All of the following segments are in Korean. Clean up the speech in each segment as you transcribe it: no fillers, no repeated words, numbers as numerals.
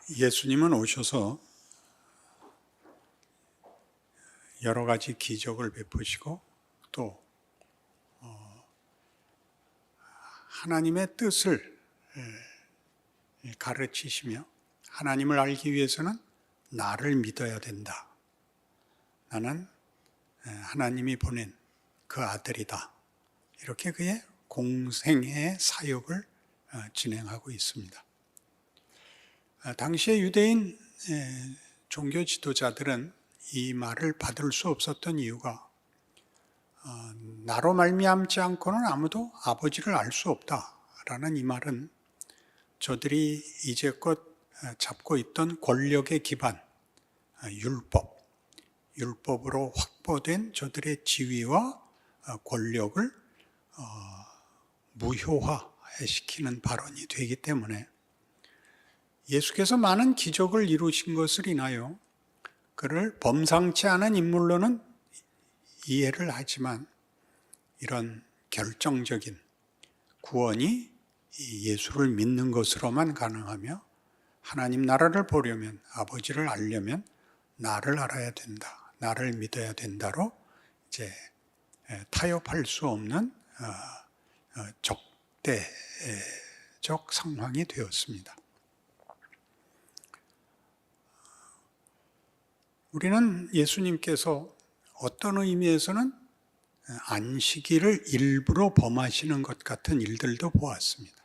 예수님은 오셔서 여러 가지 기적을 베푸시고 또 하나님의 뜻을 가르치시며 하나님을 알기 위해서는 나를 믿어야 된다. 나는 하나님이 보낸 그 아들이다. 이렇게 그의 공생의 사역을 진행하고 있습니다. 당시의 유대인 종교 지도자들은 이 말을 받을 수 없었던 이유가 나로 말미암지 않고는 아무도 아버지를 알 수 없다라는 이 말은 저들이 이제껏 잡고 있던 권력의 기반, 율법으로 확보된 저들의 지위와 권력을 무효화시키는 발언이 되기 때문에 예수께서 많은 기적을 이루신 것을 인하여 그를 범상치 않은 인물로는 이해를 하지만 이런 결정적인 구원이 예수를 믿는 것으로만 가능하며 하나님 나라를 보려면 아버지를 알려면 나를 알아야 된다. 나를 믿어야 된다로 이제 타협할 수 없는 적대적 상황이 되었습니다. 우리는 예수님께서 어떤 의미에서는 안식일을 일부러 범하시는 것 같은 일들도 보았습니다.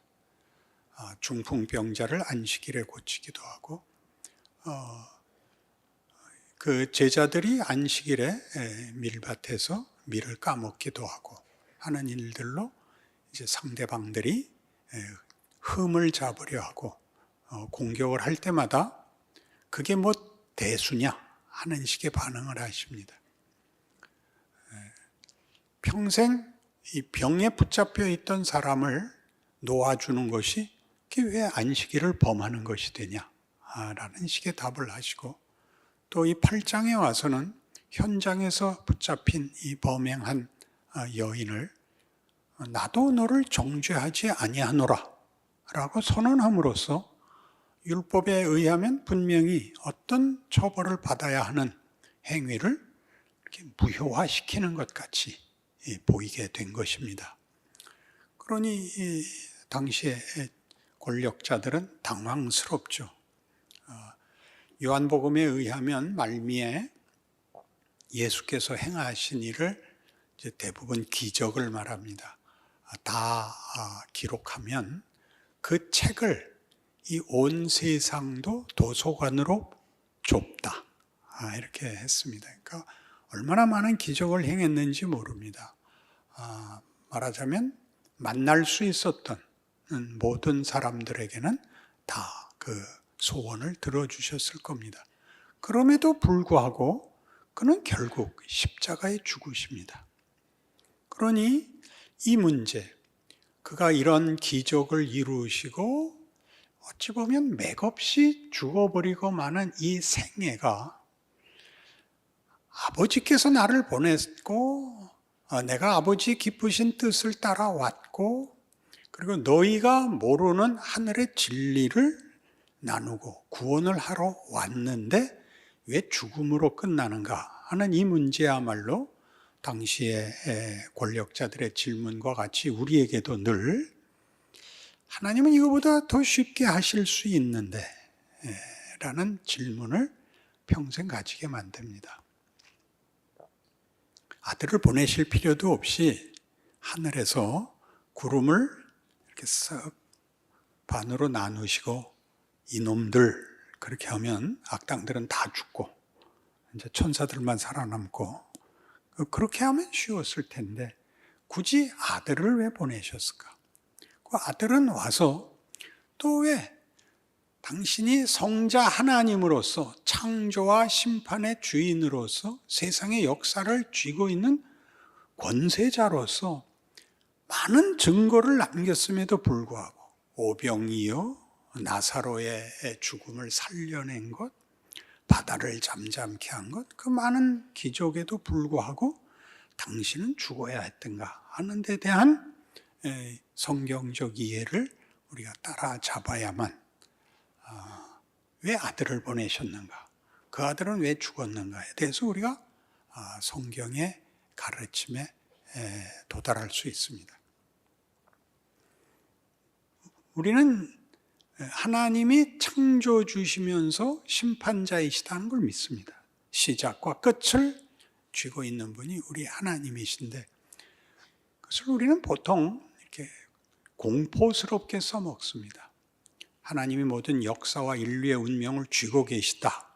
중풍병자를 안식일에 고치기도 하고 그 제자들이 안식일에 밀밭에서 밀을 까먹기도 하고 하는 일들로 이제 상대방들이 흠을 잡으려 하고 공격을 할 때마다 그게 뭐 대수냐 하는 식의 반응을 하십니다. 평생 이 병에 붙잡혀 있던 사람을 놓아주는 것이 그게 왜 안식일을 범하는 것이 되냐라는 식의 답을 하시고 또 이 8장에 와서는 현장에서 붙잡힌 이 범행한 여인을 나도 너를 정죄하지 아니하노라 라고 선언함으로써 율법에 의하면 분명히 어떤 처벌을 받아야 하는 행위를 이렇게 무효화시키는 것 같이 보이게 된 것입니다. 그러니 당시의 권력자들은 당황스럽죠. 요한복음에 의하면 말미에 예수께서 행하신 일을 이제 대부분 기적을 말합니다. 다 기록하면 그 책을 이 온 세상도 도서관으로 좁다. 이렇게 했습니다. 그러니까 얼마나 많은 기적을 행했는지 모릅니다. 말하자면 만날 수 있었던 모든 사람들에게는 다 그 소원을 들어주셨을 겁니다. 그럼에도 불구하고 그는 결국 십자가에 죽으십니다. 그러니 이 문제, 그가 이런 기적을 이루시고 어찌 보면 맥없이 죽어버리고 마는 이 생애가 아버지께서 나를 보냈고 내가 아버지 기쁘신 뜻을 따라왔고 그리고 너희가 모르는 하늘의 진리를 나누고 구원을 하러 왔는데 왜 죽음으로 끝나는가 하는 이 문제야말로 당시의 권력자들의 질문과 같이 우리에게도 늘 하나님은 이거보다 더 쉽게 하실 수 있는데 라는 질문을 평생 가지게 만듭니다. 아들을 보내실 필요도 없이 하늘에서 구름을 이렇게 쓱 반으로 나누시고 이놈들 그렇게 하면 악당들은 다 죽고 이제 천사들만 살아남고 그렇게 하면 쉬웠을 텐데 굳이 아들을 왜 보내셨을까? 그 아들은 와서 또 왜 당신이 성자 하나님으로서 창조와 심판의 주인으로서 세상의 역사를 쥐고 있는 권세자로서 많은 증거를 남겼음에도 불구하고 오병이어 나사로의 죽음을 살려낸 것, 바다를 잠잠케 한 것, 그 많은 기적에도 불구하고 당신은 죽어야 했던가 하는 데 대한 성경적 이해를 우리가 따라잡아야만 왜 아들을 보내셨는가? 그 아들은 왜 죽었는가에 대해서 우리가 성경의 가르침에 도달할 수 있습니다. 우리는 하나님이 창조주시면서 심판자이시다는 걸 믿습니다. 시작과 끝을 쥐고 있는 분이 우리 하나님이신데, 그것을 우리는 보통 이렇게 공포스럽게 써먹습니다. 하나님이 모든 역사와 인류의 운명을 쥐고 계시다.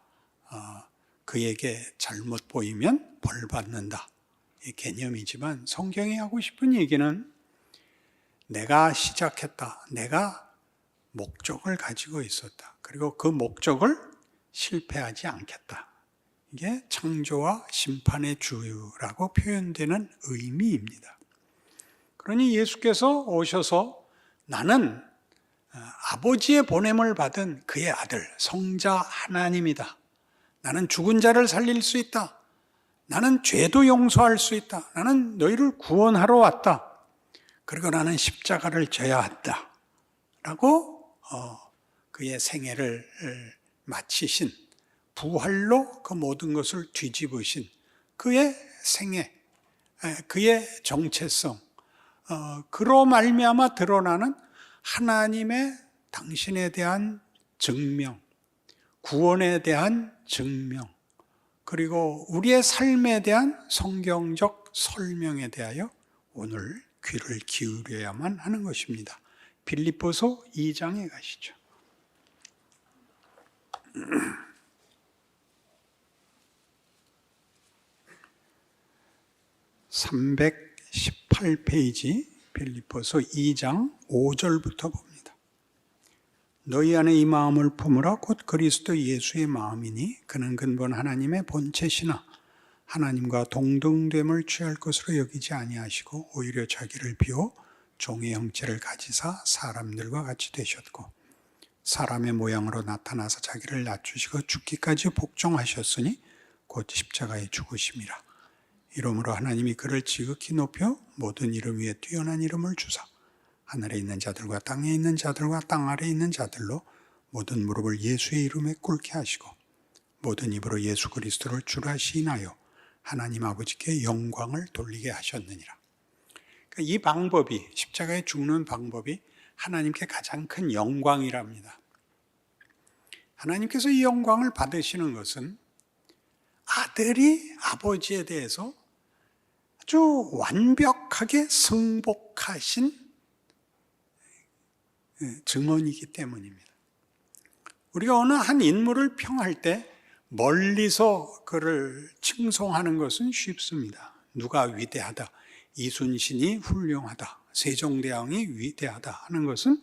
그에게 잘못 보이면 벌 받는다. 이 개념이지만 성경이 하고 싶은 얘기는 내가 시작했다. 내가 목적을 가지고 있었다. 그리고 그 목적을 실패하지 않겠다. 이게 창조와 심판의 주라고 표현되는 의미입니다. 그러니 예수께서 오셔서 나는 아버지의 보냄을 받은 그의 아들, 성자 하나님이다. 나는 죽은 자를 살릴 수 있다. 나는 죄도 용서할 수 있다. 나는 너희를 구원하러 왔다. 그리고 나는 십자가를 져야 한다. 라고 그의 생애를 마치신, 부활로 그 모든 것을 뒤집으신 그의 생애, 그의 정체성, 그로 말미암아 드러나는 하나님의 당신에 대한 증명, 구원에 대한 증명, 그리고 우리의 삶에 대한 성경적 설명에 대하여 오늘 귀를 기울여야만 하는 것입니다. 빌립보서 2장에 가시죠. 318페이지 빌립보서 2장 5절부터 봅니다. 너희 안에 이 마음을 품으라. 곧 그리스도 예수의 마음이니 그는 근본 하나님의 본체시나 하나님과 동등됨을 취할 것으로 여기지 아니하시고 오히려 자기를 비워 종의 형체를 가지사 사람들과 같이 되셨고 사람의 모양으로 나타나서 자기를 낮추시고 죽기까지 복종하셨으니 곧 십자가에 죽으심이라. 이러므로 하나님이 그를 지극히 높여 모든 이름 위에 뛰어난 이름을 주사 하늘에 있는 자들과 땅에 있는 자들과 땅 아래에 있는 자들로 모든 무릎을 예수의 이름에 꿇게 하시고 모든 입으로 예수 그리스도를 주라 시인하여 하나님 아버지께 영광을 돌리게 하셨느니라. 그러니까 이 방법이, 십자가에 죽는 방법이 하나님께 가장 큰 영광이랍니다. 하나님께서 이 영광을 받으시는 것은 아들이 아버지에 대해서 아주 완벽하게 승복하신 증언이기 때문입니다. 우리가 어느 한 인물을 평할 때 멀리서 그를 칭송하는 것은 쉽습니다. 누가 위대하다, 이순신이 훌륭하다, 세종대왕이 위대하다 하는 것은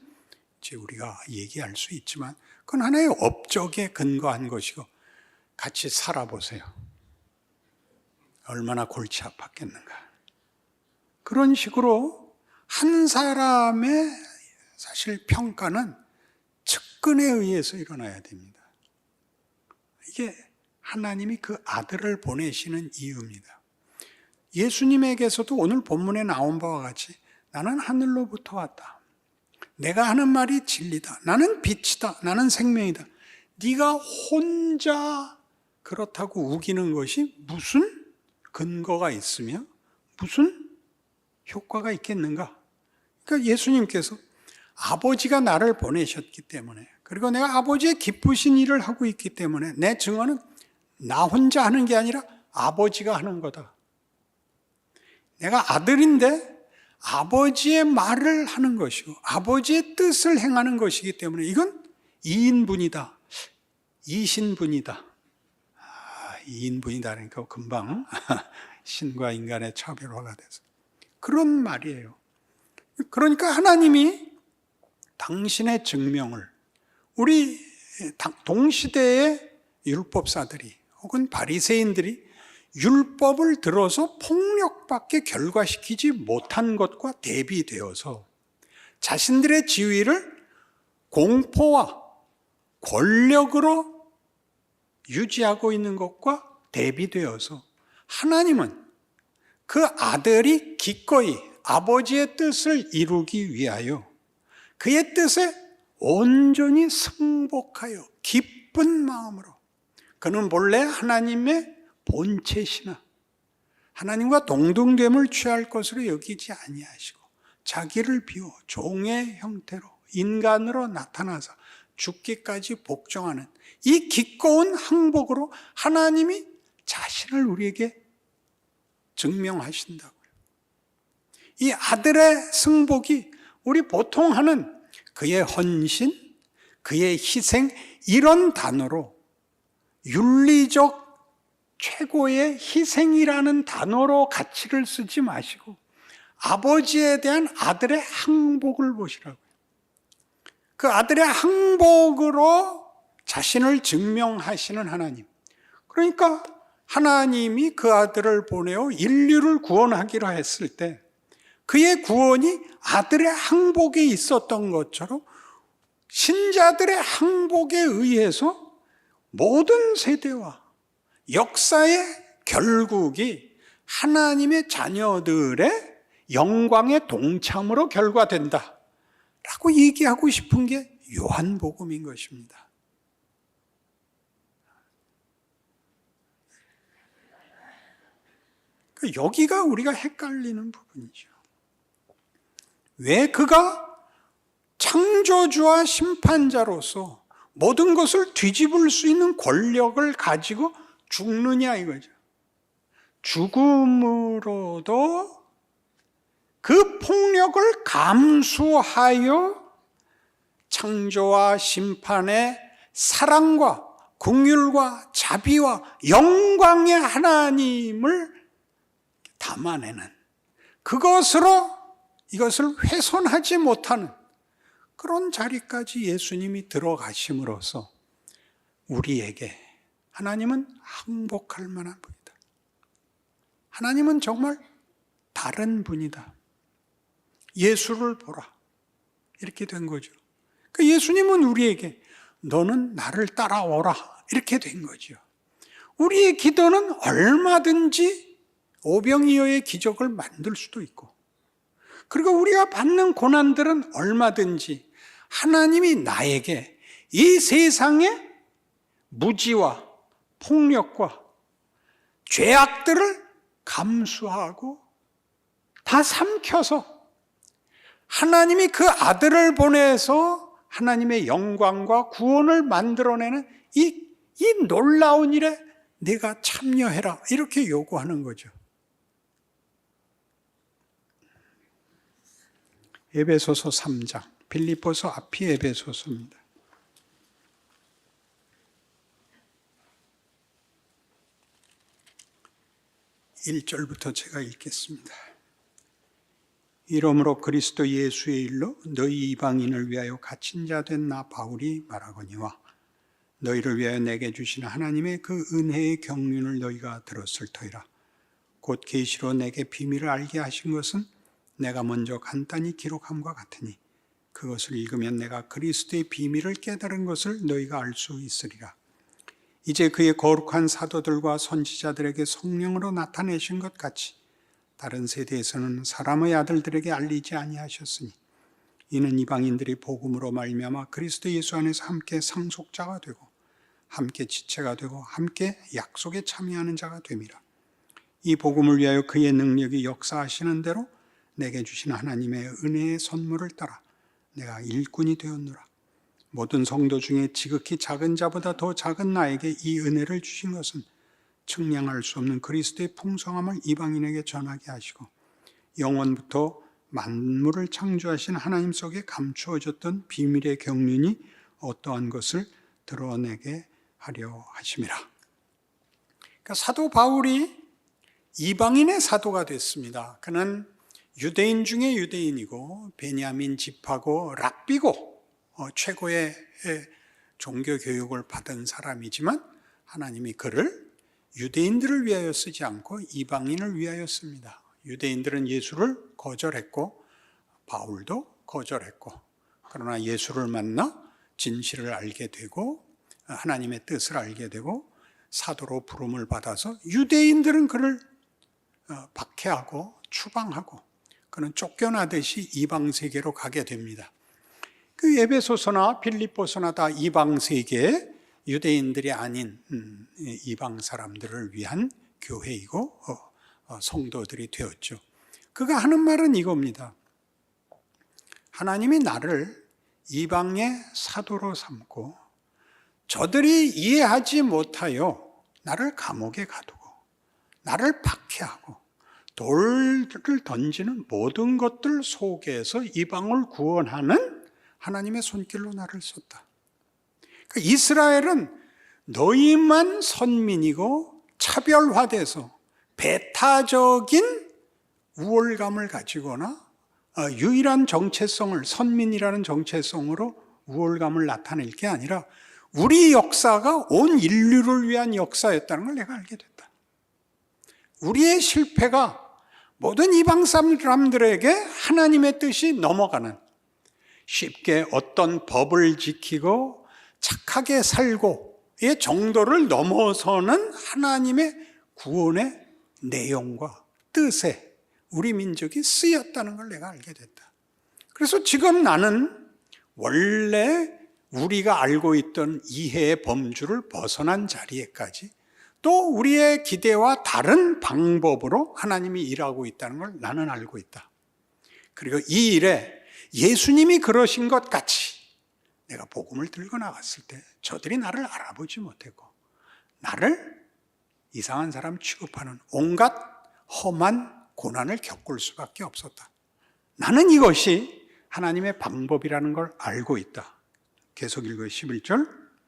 이제 우리가 얘기할 수 있지만 그건 하나의 업적에 근거한 것이고 같이 살아보세요. 얼마나 골치 아팠겠는가. 그런 식으로 한 사람의 사실 평가는 측근에 의해서 일어나야 됩니다. 이게 하나님이 그 아들을 보내시는 이유입니다. 예수님에게서도 오늘 본문에 나온 바와 같이 나는 하늘로부터 왔다. 내가 하는 말이 진리다. 나는 빛이다. 나는 생명이다. 네가 혼자 그렇다고 우기는 것이 무슨 근거가 있으며 무슨 효과가 있겠는가? 그러니까 예수님께서 아버지가 나를 보내셨기 때문에 그리고 내가 아버지의 기쁘신 일을 하고 있기 때문에 내 증언은 나 혼자 하는 게 아니라 아버지가 하는 거다. 내가 아들인데 아버지의 말을 하는 것이고 아버지의 뜻을 행하는 것이기 때문에 이건 2인분이다. 이신분이다. 2인분이다 그러니까 금방 신과 인간의 차별화가 돼서 그런 말이에요. 그러니까 하나님이 당신의 증명을 우리 동시대의 율법사들이 혹은 바리새인들이 율법을 들어서 폭력밖에 결과시키지 못한 것과 대비되어서 자신들의 지위를 공포와 권력으로 유지하고 있는 것과 대비되어서 하나님은 그 아들이 기꺼이 아버지의 뜻을 이루기 위하여 그의 뜻에 온전히 승복하여 기쁜 마음으로, 그는 본래 하나님의 본체시나 하나님과 동등됨을 취할 것으로 여기지 아니하시고 자기를 비워 종의 형태로 인간으로 나타나서 죽기까지 복종하는 이 기꺼운 항복으로 하나님이 자신을 우리에게 증명하신다고요. 이 아들의 승복이 우리 보통 하는 그의 헌신, 그의 희생, 이런 단어로 윤리적 최고의 희생이라는 단어로 가치를 쓰지 마시고 아버지에 대한 아들의 항복을 보시라고요. 그 아들의 항복으로 자신을 증명하시는 하나님. 그러니까 하나님이 그 아들을 보내어 인류를 구원하기로 했을 때 그의 구원이 아들의 항복에 있었던 것처럼 신자들의 항복에 의해서 모든 세대와 역사의 결국이 하나님의 자녀들의 영광의 동참으로 결과된다 라고 얘기하고 싶은 게 요한복음인 것입니다. 여기가 우리가 헷갈리는 부분이죠. 왜 그가 창조주와 심판자로서 모든 것을 뒤집을 수 있는 권력을 가지고 죽느냐 이거죠. 죽음으로도 그 폭력을 감수하여 창조와 심판의 사랑과 긍휼과 자비와 영광의 하나님을 담아내는, 그것으로 이것을 훼손하지 못하는 그런 자리까지 예수님이 들어가심으로써 우리에게 하나님은 항복할 만한 분이다. 하나님은 정말 다른 분이다. 예수를 보라. 이렇게 된 거죠. 그 예수님은 우리에게 너는 나를 따라오라. 이렇게 된 거죠. 우리의 기도는 얼마든지 오병이어의 기적을 만들 수도 있고, 그리고 우리가 받는 고난들은 얼마든지 하나님이 나에게 이 세상의 무지와 폭력과 죄악들을 감수하고 다 삼켜서 하나님이 그 아들을 보내서 하나님의 영광과 구원을 만들어내는 이 놀라운 일에 내가 참여해라, 이렇게 요구하는 거죠. 에베소서 3장, 빌립보서 앞이 에베소서입니다. 1절부터 제가 읽겠습니다. 이러므로 그리스도 예수의 일로 너희 이방인을 위하여 갇힌 자 된 나 바울이 말하거니와 너희를 위하여 내게 주신 하나님의 그 은혜의 경륜을 너희가 들었을 터이라. 곧 계시로 내게 비밀을 알게 하신 것은 내가 먼저 간단히 기록함과 같으니 그것을 읽으면 내가 그리스도의 비밀을 깨달은 것을 너희가 알 수 있으리라. 이제 그의 거룩한 사도들과 선지자들에게 성령으로 나타내신 것 같이 다른 세대에서는 사람의 아들들에게 알리지 아니하셨으니 이는 이방인들이 복음으로 말미암아 그리스도 예수 안에서 함께 상속자가 되고 함께 지체가 되고 함께 약속에 참여하는 자가 됨이라. 이 복음을 위하여 그의 능력이 역사하시는 대로 내게 주신 하나님의 은혜의 선물을 따라 내가 일꾼이 되었노라. 모든 성도 중에 지극히 작은 자보다 더 작은 나에게 이 은혜를 주신 것은 측량할 수 없는 그리스도의 풍성함을 이방인에게 전하게 하시고 영원부터 만물을 창조하신 하나님 속에 감추어졌던 비밀의 경륜이 어떠한 것을 드러내게 하려 하심이라. 그러니까 사도 바울이 이방인의 사도가 됐습니다. 그는 유대인 중에 유대인이고 베냐민 집하고 랍비고 최고의 종교 교육을 받은 사람이지만 하나님이 그를 유대인들을 위하여 쓰지 않고 이방인을 위하여 씁니다. 유대인들은 예수를 거절했고 바울도 거절했고, 그러나 예수를 만나 진실을 알게 되고 하나님의 뜻을 알게 되고 사도로 부름을 받아서 유대인들은 그를 박해하고 추방하고 그는 쫓겨나듯이 이방 세계로 가게 됩니다. 그 에베소서나 빌립보서나 다 이방 세계에 유대인들이 아닌 이방 사람들을 위한 교회이고 성도들이 되었죠. 그가 하는 말은 이겁니다. 하나님이 나를 이방의 사도로 삼고 저들이 이해하지 못하여 나를 감옥에 가두고 나를 박해하고 돌을 던지는 모든 것들 속에서 이방을 구원하는 하나님의 손길로 나를 썼다. 그러니까 이스라엘은 너희만 선민이고 차별화돼서 배타적인 우월감을 가지거나 유일한 정체성을, 선민이라는 정체성으로 우월감을 나타낼 게 아니라 우리 역사가 온 인류를 위한 역사였다는 걸 내가 알게 됐다. 우리의 실패가 모든 이방 사람들에게 하나님의 뜻이 넘어가는, 쉽게 어떤 법을 지키고 착하게 살고의 정도를 넘어서는 하나님의 구원의 내용과 뜻에 우리 민족이 쓰였다는 걸 내가 알게 됐다. 그래서 지금 나는 원래 우리가 알고 있던 이해의 범주를 벗어난 자리에까지 또 우리의 기대와 다른 방법으로 하나님이 일하고 있다는 걸 나는 알고 있다. 그리고 이 일에 예수님이 그러신 것 같이 내가 복음을 들고 나갔을 때 저들이 나를 알아보지 못했고 나를 이상한 사람 취급하는 온갖 험한 고난을 겪을 수밖에 없었다. 나는 이것이 하나님의 방법이라는 걸 알고 있다. 계속 읽어요. 11절,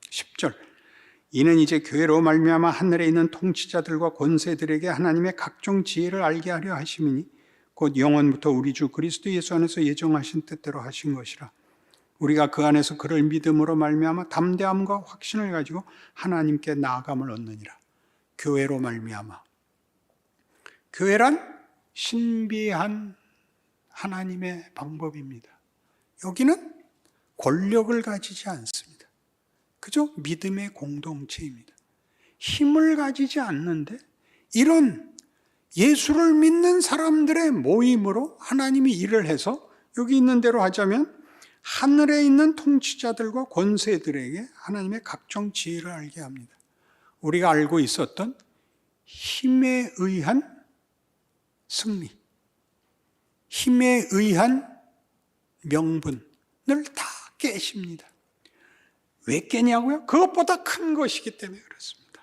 10절. 이는 이제 교회로 말미암아 하늘에 있는 통치자들과 권세들에게 하나님의 각종 지혜를 알게 하려 하심이니 곧 영원부터 우리 주 그리스도 예수 안에서 예정하신 뜻대로 하신 것이라. 우리가 그 안에서 그를 믿음으로 말미암아 담대함과 확신을 가지고 하나님께 나아감을 얻느니라. 교회로 말미암아. 교회란 신비한 하나님의 방법입니다. 여기는 권력을 가지지 않습니다. 그저 믿음의 공동체입니다. 힘을 가지지 않는데 이런 예수를 믿는 사람들의 모임으로 하나님이 일을 해서 여기 있는 대로 하자면 하늘에 있는 통치자들과 권세들에게 하나님의 각종 지혜를 알게 합니다. 우리가 알고 있었던 힘에 의한 승리, 힘에 의한 명분을 다 깨십니다. 왜 깨냐고요? 그것보다 큰 것이기 때문에 그렇습니다.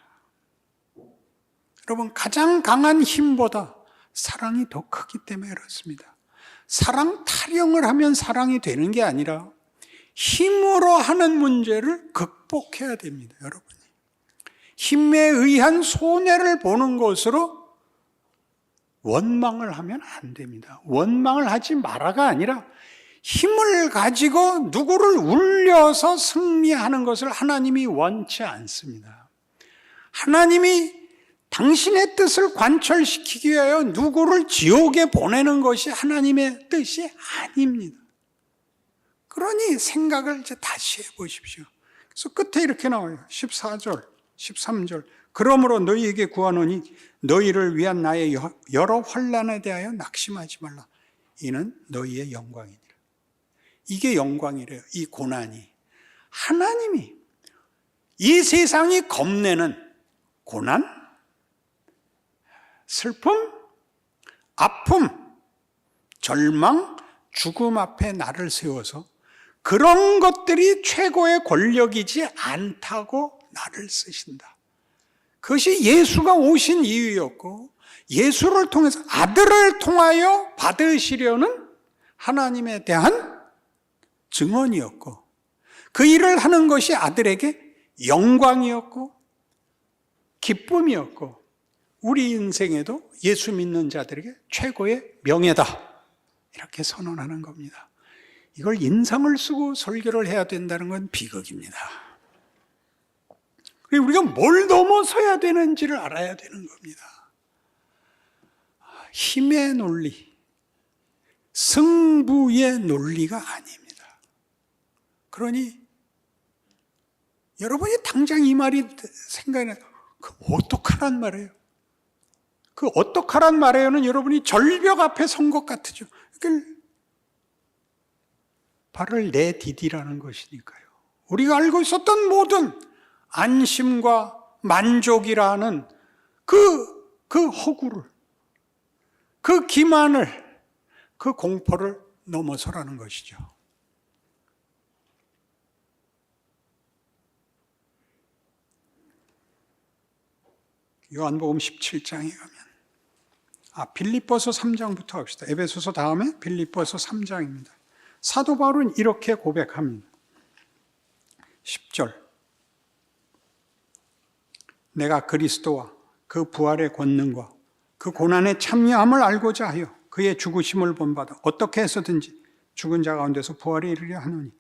여러분, 가장 강한 힘보다 사랑이 더 크기 때문에 그렇습니다. 사랑 타령을 하면 사랑이 되는 게 아니라 힘으로 하는 문제를 극복해야 됩니다, 여러분이. 힘에 의한 손해를 보는 것으로 원망을 하면 안 됩니다. 원망을 하지 마라가 아니라 힘을 가지고 누구를 울려서 승리하는 것을 하나님이 원치 않습니다. 하나님이 당신의 뜻을 관철시키기 위하여 누구를 지옥에 보내는 것이 하나님의 뜻이 아닙니다. 그러니 생각을 이제 다시 해보십시오. 그래서 끝에 이렇게 나와요. 14절, 13절. 그러므로 너희에게 구하노니 너희를 위한 나의 여러 환난에 대하여 낙심하지 말라. 이는 너희의 영광이니라. 이게 영광이래요. 이 고난이. 하나님이 이 세상이 겁내는 고난, 슬픔, 아픔, 절망, 죽음 앞에 나를 세워서 그런 것들이 최고의 권력이지 않다고 나를 쓰신다. 그것이 예수가 오신 이유였고 예수를 통해서 아들을 통하여 받으시려는 하나님에 대한 증언이었고 그 일을 하는 것이 아들에게 영광이었고 기쁨이었고 우리 인생에도 예수 믿는 자들에게 최고의 명예다. 이렇게 선언하는 겁니다. 이걸 인상을 쓰고 설교를 해야 된다는 건 비극입니다. 그리고 우리가 뭘 넘어서야 되는지를 알아야 되는 겁니다. 힘의 논리, 승부의 논리가 아닙니다. 그러니 여러분이 당장 이 말이 생각이 나요. 그 어떡하란 말이에요? 그 어떡하란 말이에요는 여러분이 절벽 앞에 선 것 같으죠. 발을 내디디라는 것이니까요. 우리가 알고 있었던 모든 안심과 만족이라는 그 허구를, 그 기만을, 그 공포를 넘어서라는 것이죠. 요한복음 17장에 가면 빌립보서 3장부터 합시다. 에베소서 다음에 빌립보서 3장입니다. 사도 바울은 이렇게 고백합니다. 10절. 내가 그리스도와 그 부활의 권능과 그 고난의 참여함을 알고자 하여 그의 죽으심을 본받아 어떻게 해서든지 죽은 자 가운데서 부활에 이르려 하노니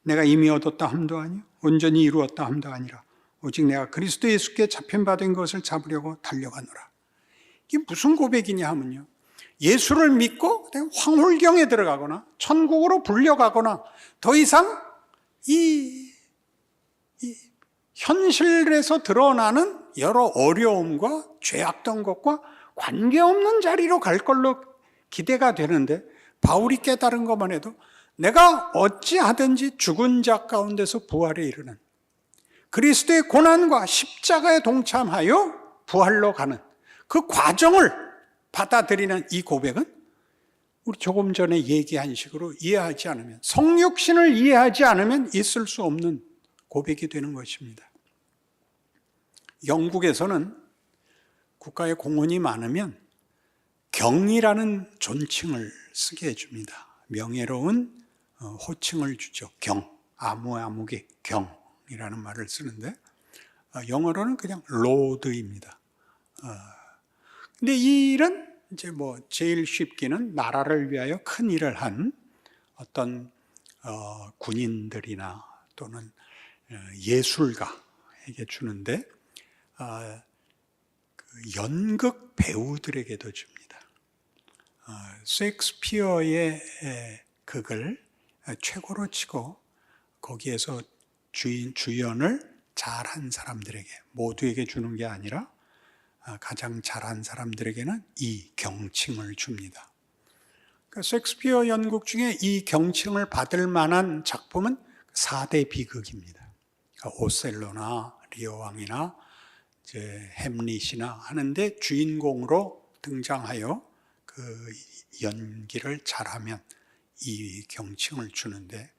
내가 이미 얻었다 함도 아니요 온전히 이루었다 함도 아니라 오직 내가 그리스도 예수께 잡힌 바 된 것을 잡으려고 달려가노라. 이게 무슨 고백이냐 하면요, 예수를 믿고 황홀경에 들어가거나 천국으로 불려가거나 더 이상 이 현실에서 드러나는 여러 어려움과 죄악된 것과 관계없는 자리로 갈 걸로 기대가 되는데, 바울이 깨달은 것만 해도 내가 어찌하든지 죽은 자 가운데서 부활에 이르는 그리스도의 고난과 십자가에 동참하여 부활로 가는 그 과정을 받아들이는 이 고백은 우리 조금 전에 얘기한 식으로 이해하지 않으면, 성육신을 이해하지 않으면 있을 수 없는 고백이 되는 것입니다. 영국에서는 국가에 공헌이 많으면 경이라는 존칭을 쓰게 해줍니다. 명예로운 호칭을 주죠. 경, 아무의 경이라는 말을 쓰는데 영어로는 그냥 로드입니다. 근데 이 일은 이제 제일 쉽기는 나라를 위하여 큰 일을 한 어떤 군인들이나 또는 예술가에게 주는데 그 연극 배우들에게도 줍니다. 셰익스피어의 극을 최고로 치고 거기에서 주연을 잘한 사람들에게, 모두에게 주는 게 아니라 가장 잘한 사람들에게는 이 경칭을 줍니다. 그러니까 셰익스피어 연극 중에 이 경칭을 받을 만한 작품은 4대 비극입니다. 그러니까 오셀로나 리어왕이나 햄릿이나 하는데 주인공으로 등장하여 그 연기를 잘하면 이 경칭을 주는데,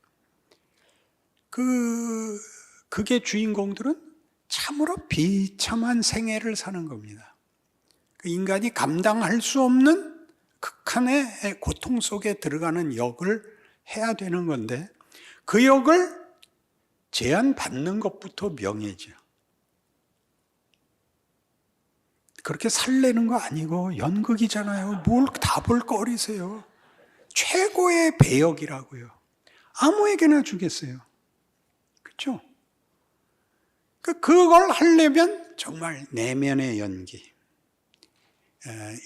그게 주인공들은 참으로 비참한 생애를 사는 겁니다. 그 인간이 감당할 수 없는 극한의 고통 속에 들어가는 역을 해야 되는 건데, 그 역을 제한받는 것부터 명예죠. 그렇게 설레는 거 아니고 연극이잖아요. 뭘 다 볼 거리세요. 최고의 배역이라고요. 아무에게나 주겠어요. 그렇죠? 그걸 하려면 정말 내면의 연기,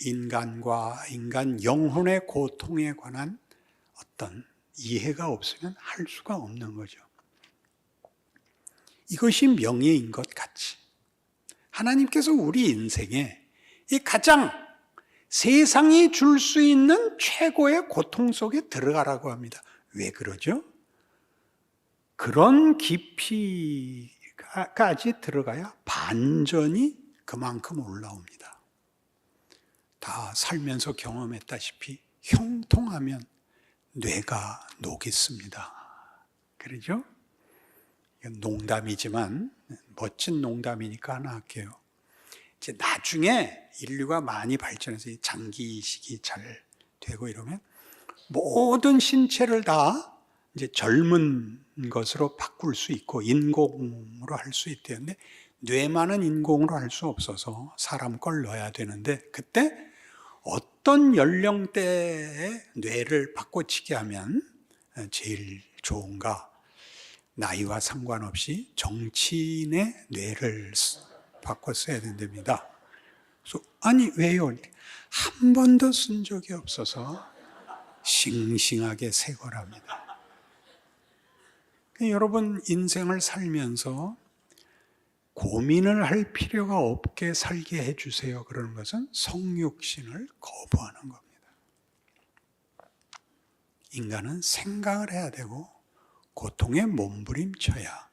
인간 영혼의 고통에 관한 어떤 이해가 없으면 할 수가 없는 거죠. 이것이 명예인 것 같이 하나님께서 우리 인생에 이 가장 세상이 줄 수 있는 최고의 고통 속에 들어가라고 합니다. 왜 그러죠? 그런 깊이까지 들어가야 반전이 그만큼 올라옵니다. 다 살면서 경험했다시피 형통하면 뇌가 녹겠습니다. 그러죠? 이건 농담이지만 멋진 농담이니까 하나 할게요. 이제 나중에 인류가 많이 발전해서 장기 이식이 잘 되고 이러면 모든 신체를 다 이제 젊은 것으로 바꿀 수 있고 인공으로 할 수 있대는데, 뇌만은 인공으로 할 수 없어서 사람 걸 넣어야 되는데, 그때 어떤 연령대의 뇌를 바꿔치기 하면 제일 좋은가? 나이와 상관없이 정치인의 뇌를 바꿔 써야 된답니다. 그래서 아니 왜요? 한 번도 쓴 적이 없어서 싱싱하게 새 거랍니다. 여러분 인생을 살면서 고민을 할 필요가 없게 살게 해주세요. 그러는 것은 성육신을 거부하는 겁니다. 인간은 생각을 해야 되고 고통에 몸부림쳐야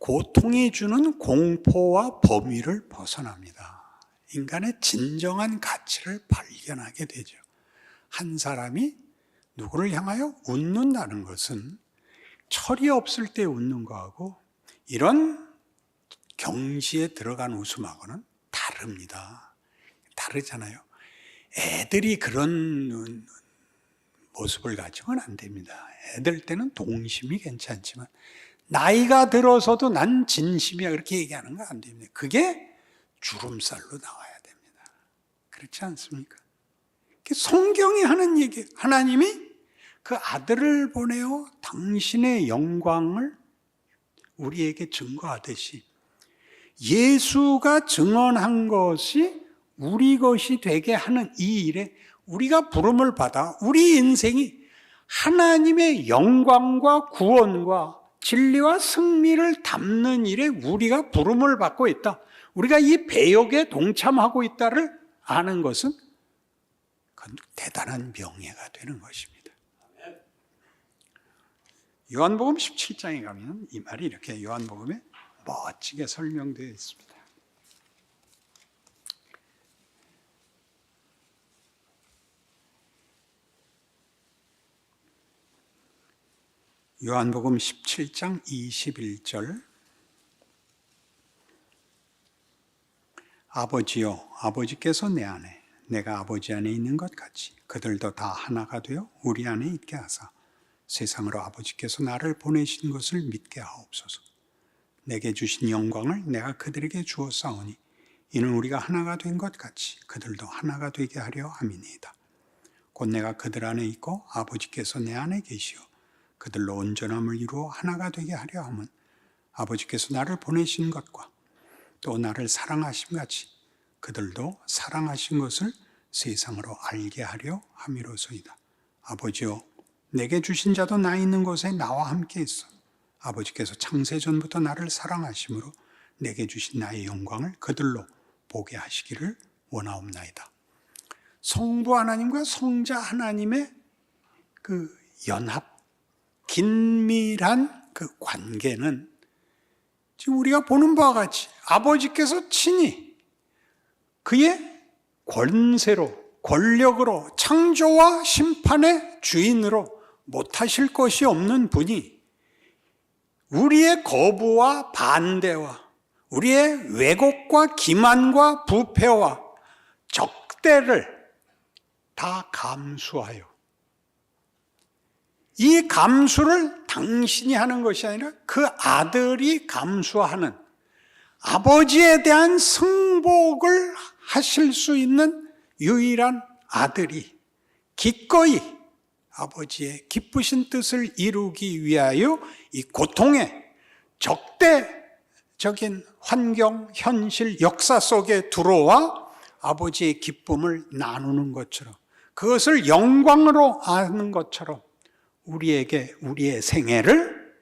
고통이 주는 공포와 범위를 벗어납니다. 인간의 진정한 가치를 발견하게 되죠. 한 사람이 누구를 향하여 웃는다는 것은 철이 없을 때 웃는 거하고 이런 경지에 들어간 웃음하고는 다릅니다. 다르잖아요. 애들이 그런 모습을 가지고는 안 됩니다. 애들 때는 동심이 괜찮지만 나이가 들어서도 난 진심이야 그렇게 얘기하는 거 안 됩니다. 그게 주름살로 나와야 됩니다. 그렇지 않습니까? 성경이 하는 얘기, 하나님이 그 아들을 보내어 당신의 영광을 우리에게 증거하듯이 예수가 증언한 것이 우리 것이 되게 하는 이 일에 우리가 부름을 받아 우리 인생이 하나님의 영광과 구원과 진리와 승리를 담는 일에 우리가 부름을 받고 있다. 우리가 이 배역에 동참하고 있다를 아는 것은 그건 대단한 명예가 되는 것입니다. 요한복음 17장에 가면 이 말이 이렇게 요한복음에 멋지게 설명되어 있습니다. 요한복음 17장 21절 아버지여 아버지께서 내 안에 내가 아버지 안에 있는 것 같이 그들도 다 하나가 되어 우리 안에 있게 하사 세상으로 아버지께서 나를 보내신 것을 믿게 하옵소서. 내게 주신 영광을 내가 그들에게 주었사오니 이는 우리가 하나가 된 것 같이 그들도 하나가 되게 하려 함이니이다. 곧 내가 그들 안에 있고 아버지께서 내 안에 계시어 그들로 온전함을 이루어 하나가 되게 하려 함은 아버지께서 나를 보내신 것과 또 나를 사랑하심 같이 그들도 사랑하신 것을 세상으로 알게 하려 함이로소이다. 아버지여 내게 주신 자도 나 있는 곳에 나와 함께 있어 아버지께서 창세전부터 나를 사랑하심으로 내게 주신 나의 영광을 그들로 보게 하시기를 원하옵나이다. 성부 하나님과 성자 하나님의 그 연합, 긴밀한 그 관계는 지금 우리가 보는 바와 같이 아버지께서 친히 그의 권세로, 권력으로, 창조와 심판의 주인으로 못하실 것이 없는 분이 우리의 거부와 반대와 우리의 왜곡과 기만과 부패와 적대를 다 감수하여 이 감수를 당신이 하는 것이 아니라 그 아들이 감수하는 아버지에 대한 승복을 하실 수 있는 유일한 아들이 기꺼이 아버지의 기쁘신 뜻을 이루기 위하여 이 고통의 적대적인 환경, 현실, 역사 속에 들어와 아버지의 기쁨을 나누는 것처럼 그것을 영광으로 아는 것처럼 우리에게 우리의 생애를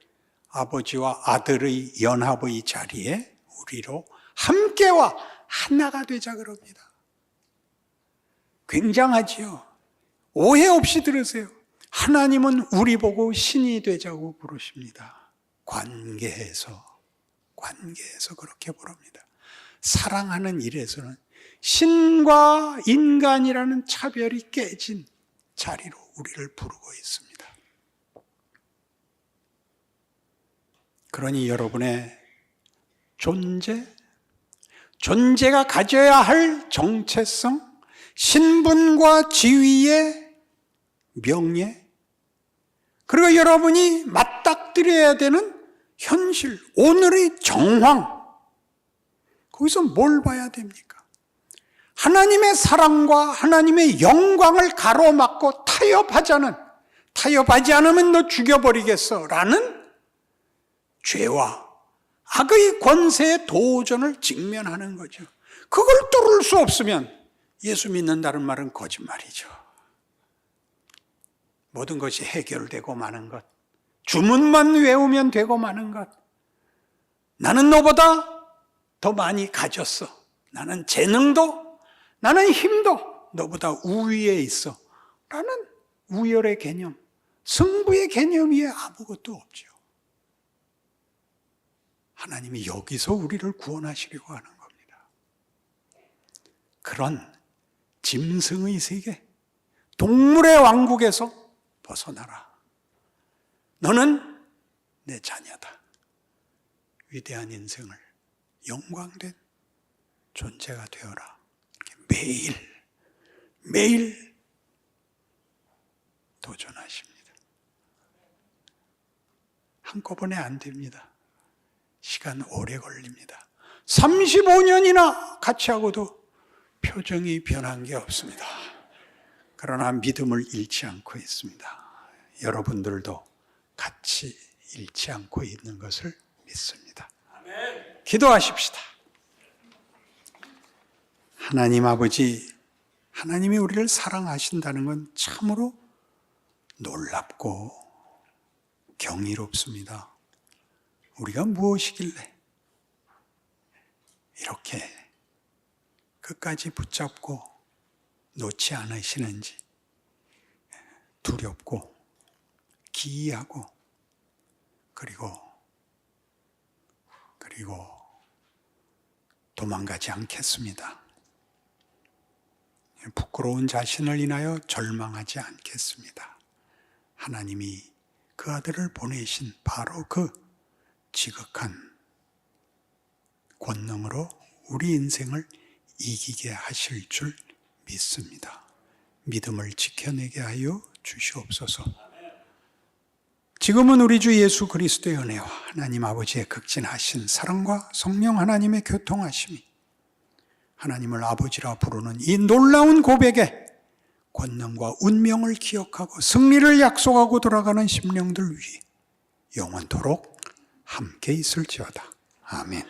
아버지와 아들의 연합의 자리에 우리로 함께와 하나가 되자 그럽니다. 굉장하지요. 오해 없이 들으세요. 하나님은 우리 보고 신이 되자고 부르십니다. 관계에서 그렇게 부릅니다. 사랑하는 일에서는 신과 인간이라는 차별이 깨진 자리로 우리를 부르고 있습니다. 그러니 여러분의 존재가 가져야 할 정체성, 신분과 지위의 명예, 그리고 여러분이 맞닥뜨려야 되는 현실, 오늘의 정황, 거기서 뭘 봐야 됩니까? 하나님의 사랑과 하나님의 영광을 가로막고 타협하지 않으면 너 죽여버리겠어 라는 죄와 악의 권세의 도전을 직면하는 거죠. 그걸 뚫을 수 없으면 예수 믿는다는 말은 거짓말이죠. 모든 것이 해결되고 마는 것, 주문만 외우면 되고 마는 것, 나는 너보다 더 많이 가졌어, 나는 재능도 나는 힘도 너보다 우위에 있어 라는 우열의 개념, 승부의 개념 위에 아무것도 없죠. 하나님이 여기서 우리를 구원하시려고 하는 겁니다. 그런 짐승의 세계, 동물의 왕국에서 벗어나라. 너는 내 자녀다. 위대한 인생을 영광된 존재가 되어라. 매일 도전하십니다. 한꺼번에 안 됩니다. 시간 오래 걸립니다. 35년이나 같이 하고도 표정이 변한 게 없습니다. 그러나 믿음을 잃지 않고 있습니다. 여러분들도 같이 잃지 않고 있는 것을 믿습니다. 기도하십시다. 하나님 아버지, 하나님이 우리를 사랑하신다는 건 참으로 놀랍고 경이롭습니다. 우리가 무엇이길래 이렇게 끝까지 붙잡고 놓지 않으시는지 두렵고 기이하고 그리고 도망가지 않겠습니다. 부끄러운 자신을 인하여 절망하지 않겠습니다. 하나님이 그 아들을 보내신 바로 그 지극한 권능으로 우리 인생을 이기게 하실 줄 믿습니다. 믿음을 지켜내게 하여 주시옵소서. 지금은 우리 주 예수 그리스도의 은혜와 하나님 아버지의 극진하신 사랑과 성령 하나님의 교통하심이 하나님을 아버지라 부르는 이 놀라운 고백에 권능과 운명을 기억하고 승리를 약속하고 돌아가는 심령들 위에 영원토록 함께 있을지어다. 아멘.